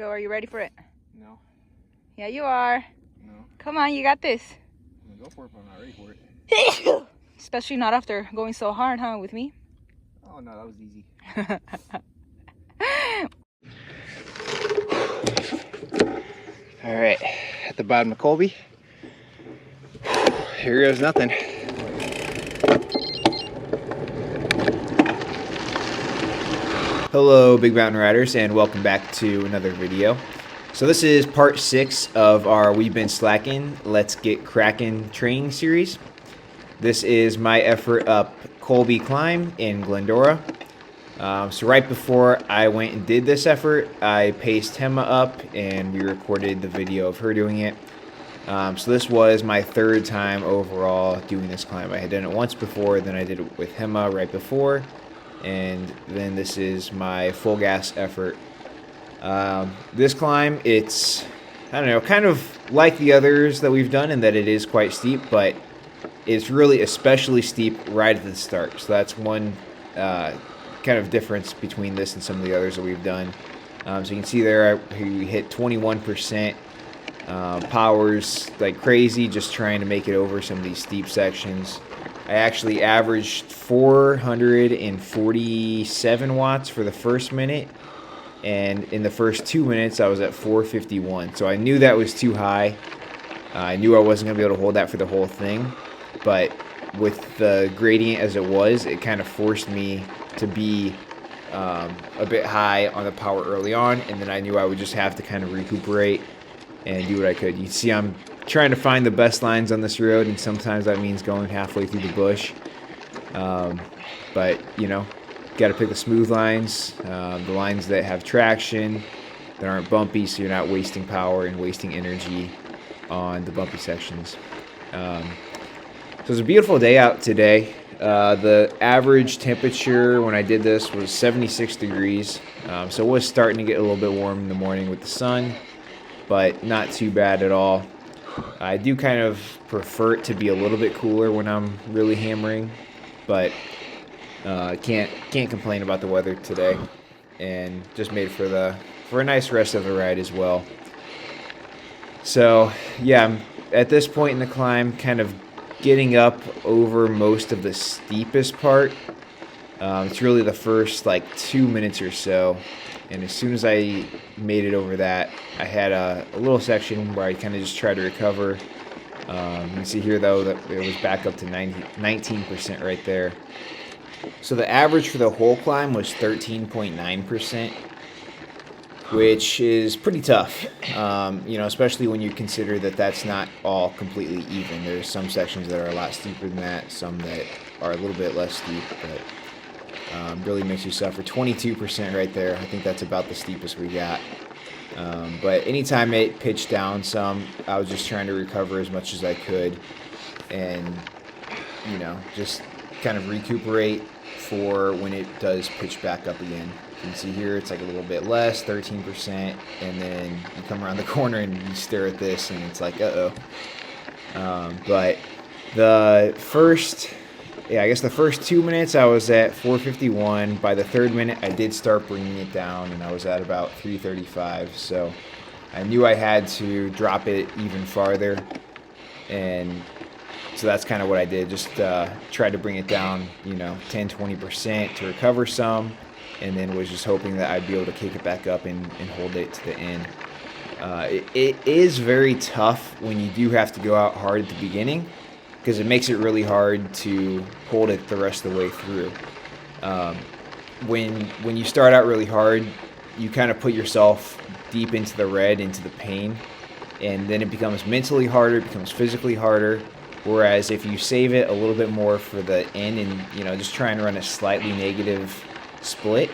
Joe, are you ready for it? No. Yeah, you are. No. Come on, you got this. I'm gonna go for it, but I'm not ready for it. Especially not after going so hard, huh, with me? Oh, no, that was easy. All right, at the bottom of Colby. Here goes nothing. Hello, Big Mountain Riders, and welcome back to another video. So this is part 6 of our We've Been Slacking, Let's Get Crackin' training series. This is my effort up Colby Climb in Glendora. So right before I went and did this effort, I paced Hema up and we recorded the video of her doing it. So this was my third time overall doing this climb. I had done it once before, then I did it with Hema right before, and then this is my full gas effort. This climb, it's, I don't know, kind of like the others that we've done in that it is quite steep, but it's really especially steep right at the start. So that's one kind of difference between this and some of the others that we've done. So you can see there we hit 21%. Powers like crazy, just trying to make it over some of these steep sections. I actually averaged 447 watts for the first minute, and in the first 2 minutes I was at 451. So I knew that was too high. I knew I wasn't going to be able to hold that for the whole thing, but with the gradient as it was, it kind of forced me to be a bit high on the power early on, and then I knew I would just have to kind of recuperate and do what I could. You can see I'm trying to find the best lines on this road, and sometimes that means going halfway through the bush. But, you know, got to pick the smooth lines, the lines that have traction, that aren't bumpy, so you're not wasting power and wasting energy on the bumpy sections. So it's a beautiful day out today. The average temperature when I did this was 76 degrees, so it was starting to get a little bit warm in the morning with the sun, but not too bad at all. I do kind of prefer it to be a little bit cooler when I'm really hammering, but can't complain about the weather today, and just made for a nice rest of the ride as well. So yeah, I'm at this point in the climb kind of getting up over most of the steepest part. It's really the first like 2 minutes or so, and as soon as I made it over that, I had a little section where I kind of just tried to recover. You can see here though that it was back up to 19% right there. So the average for the whole climb was 13.9%, which is pretty tough, you know, especially when you consider that that's not all completely even. There's some sections that are a lot steeper than that, some that are a little bit less steep, but really makes you suffer. 22% right there. I think that's about the steepest we got. But anytime it pitched down some, I was just trying to recover as much as I could and, you know, just kind of recuperate for when it does pitch back up again. You can see here it's like a little bit less, 13%, and then you come around the corner and you stare at this and it's like, uh-oh. But the first 2 minutes I was at 451. By the third minute I did start bringing it down, and I was at about 335. So I knew I had to drop it even farther, and so that's kind of what I did. Just tried to bring it down, you know, 10-20% to recover some, and then was just hoping that I'd be able to kick it back up and hold it to the end. It is very tough when you do have to go out hard at the beginning, because it makes it really hard to hold it the rest of the way through. When you start out really hard, you kind of put yourself deep into the red, into the pain, and then it becomes mentally harder, it becomes physically harder. Whereas if you save it a little bit more for the end and, you know, just try and run a slightly negative split,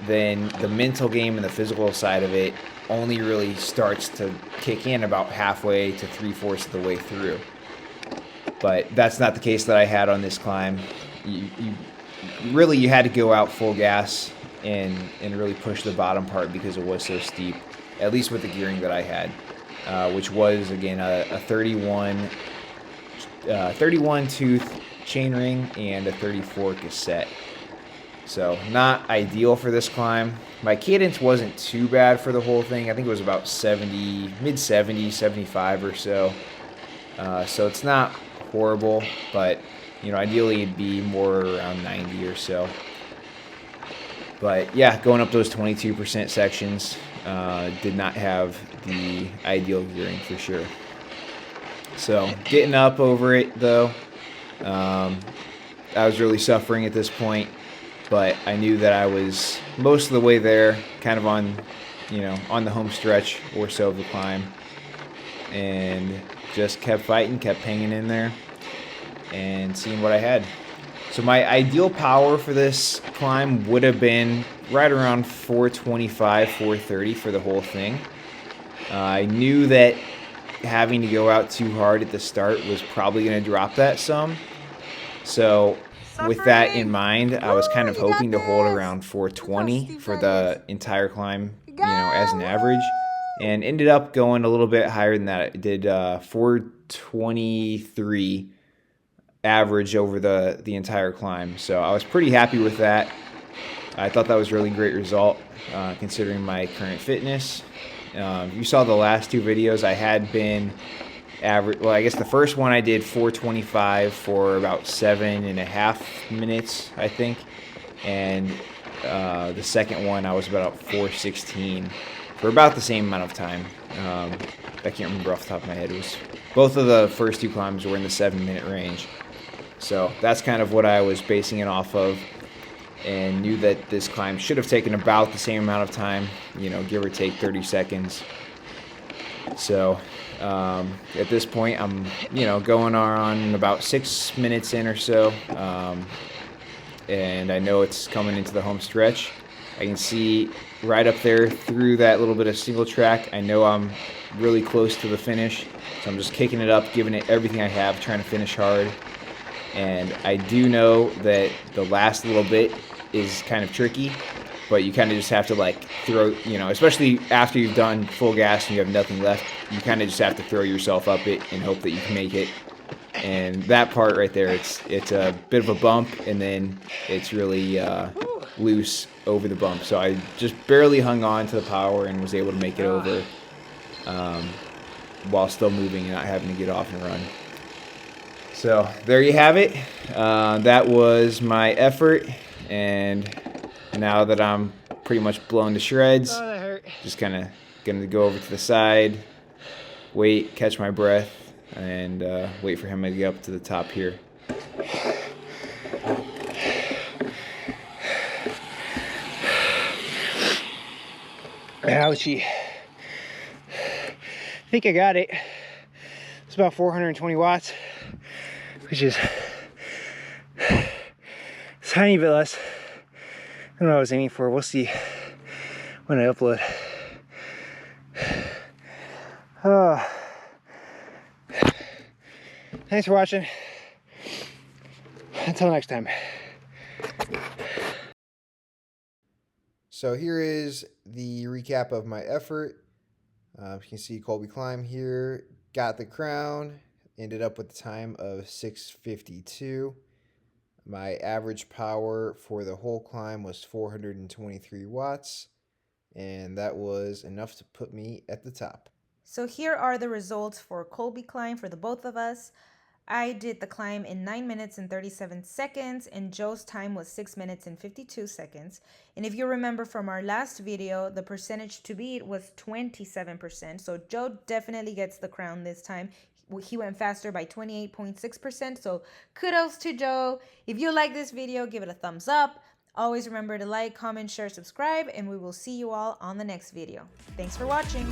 then the mental game and the physical side of it only really starts to kick in about halfway to 3/4 of the way through. But that's not the case that I had on this climb. You had to go out full gas and really push the bottom part because it was so steep, at least with the gearing that I had, which was, again, a 31 tooth chain ring and a 34 cassette. So not ideal for this climb. My cadence wasn't too bad for the whole thing. I think it was about 70, mid 70s, 75 or so. So it's not horrible, but you know, ideally it'd be more around 90 or so. But yeah, going up those 22% sections did not have the ideal gearing for sure. So getting up over it though, I was really suffering at this point, but I knew that I was most of the way there, kind of on, you know, on the home stretch or so of the climb, and just kept fighting, kept hanging in there, and seeing what I had. So my ideal power for this climb would have been right around 425, 430 for the whole thing. I knew that having to go out too hard at the start was probably going to drop that some. So with that in mind, I was kind of hoping to hold around 420 for the entire climb, you know, as an average, and ended up going a little bit higher than that. It did 423 average over the entire climb. So I was pretty happy with that. I thought that was a really great result considering my current fitness. You saw the last two videos. I had been average. Well, I guess the first one I did 425 for about 7.5 minutes, I think, and the second one I was about 416 for about the same amount of time. I can't remember off the top of my head. It was both of the first two climbs were in the 7-minute range. So that's kind of what I was basing it off of, and knew that this climb should have taken about the same amount of time, you know, give or take 30 seconds. So at this point, I'm, you know, going on about 6 minutes in or so, and I know it's coming into the home stretch. I can see right up there through that little bit of single track. I know I'm really close to the finish, so I'm just kicking it up, giving it everything I have, trying to finish hard. And I do know that the last little bit is kind of tricky, but you kind of just have to like throw, you know, especially after you've done full gas and you have nothing left, you kind of just have to throw yourself up it and hope that you can make it. And that part right there, it's a bit of a bump, and then it's really loose over the bump. So I just barely hung on to the power and was able to make it over while still moving and not having to get off and run. So there you have it. That was my effort, and now that I'm pretty much blown to shreds, just kind of gonna go over to the side, wait, catch my breath, and wait for him to get up to the top here. Ouchie. I think I got it. It's about 420 watts, which is a tiny bit less than what I was aiming for. We'll see when I upload. Thanks for watching. Until next time. So here is the recap of my effort. You can see Colby climb here, got the crown, ended up with the time of 6:52. My average power for the whole climb was 423 watts, and that was enough to put me at the top. So here are the results for Colby climb for the both of us. I did the climb in 9 minutes and 37 seconds, and Joe's time was 6 minutes and 52 seconds. And if you remember from our last video, the percentage to beat was 27%. So Joe definitely gets the crown this time. He went faster by 28.6%. So kudos to Joe. If you like this video, give it a thumbs up. Always remember to like, comment, share, subscribe, and we will see you all on the next video. Thanks for watching.